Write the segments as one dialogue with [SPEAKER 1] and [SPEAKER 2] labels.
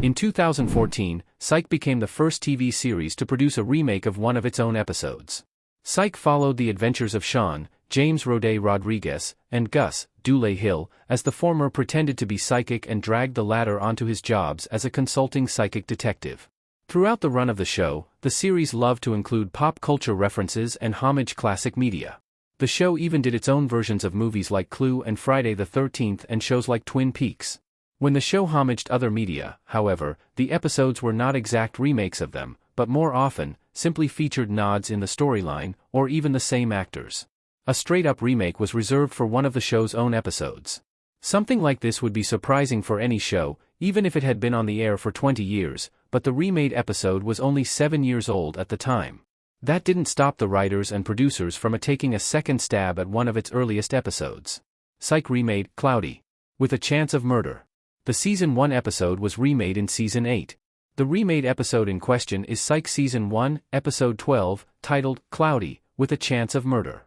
[SPEAKER 1] In 2014, Psych became the first TV series to produce a remake of one of its own episodes. Psych followed the adventures of Sean, James Roday Rodriguez, and Gus, Dule Hill, as the former pretended to be psychic and dragged the latter onto his jobs as a consulting psychic detective. Throughout the run of the show, the series loved to include pop culture references and homage classic media. The show even did its own versions of movies like Clue and Friday the 13th and shows like Twin Peaks. When the show homaged other media, however, the episodes were not exact remakes of them, but more often, simply featured nods in the storyline, or even the same actors. A straight-up remake was reserved for one of the show's own episodes. Something like this would be surprising for any show, even if it had been on the air for 20 years, but the remade episode was only 7 years old at the time. That didn't stop the writers and producers from taking a second stab at one of its earliest episodes. Psych remade Cloudy, with a Chance of Murder. The Season 1 episode was remade in Season 8. The remade episode in question is Psych Season 1, Episode 12, titled Cloudy, with a Chance of Murder.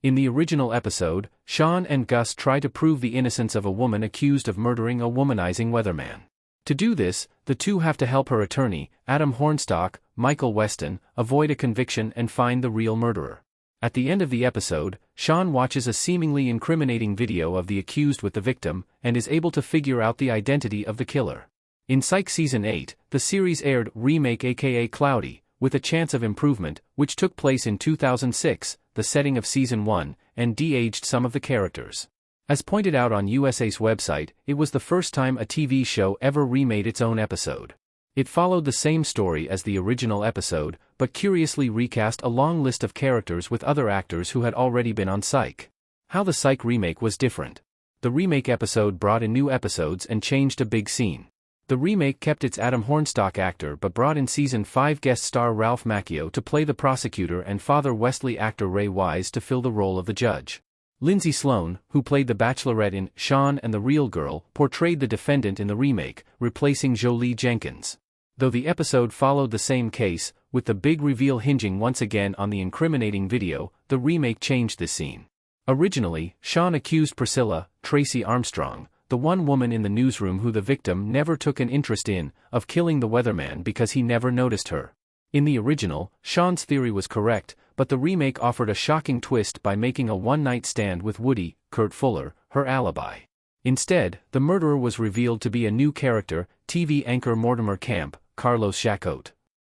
[SPEAKER 1] In the original episode, Sean and Gus try to prove the innocence of a woman accused of murdering a womanizing weatherman. To do this, the two have to help her attorney, Adam Hornstock, Michael Weston, avoid a conviction and find the real murderer. At the end of the episode, Sean watches a seemingly incriminating video of the accused with the victim, and is able to figure out the identity of the killer. In Psych Season 8, the series aired Remake aka Cloudy, with a Chance of Improvement, which took place in 2006, the setting of Season 1, and de-aged some of the characters. As pointed out on USA's website, it was the first time a TV show ever remade its own episode. It followed the same story as the original episode, but curiously recast a long list of characters with other actors who had already been on Psych. How the Psych remake was different. The remake episode brought in new episodes and changed a big scene. The remake kept its Adam Hornstock actor but brought in Season 5 guest star Ralph Macchio to play the prosecutor and Father Wesley actor Ray Wise to fill the role of the judge. Lindsay Sloane, who played the Bachelorette in Sean and the Real Girl, portrayed the defendant in the remake, replacing Jolie Jenkins. Though the episode followed the same case, with the big reveal hinging once again on the incriminating video, the remake changed this scene. Originally, Sean accused Priscilla, Tracy Armstrong, the one woman in the newsroom who the victim never took an interest in, of killing the weatherman because he never noticed her. In the original, Sean's theory was correct, but the remake offered a shocking twist by making a one-night stand with Woody, Kurt Fuller, her alibi. Instead, the murderer was revealed to be a new character, TV anchor Mortimer Camp, Carlos Chacote.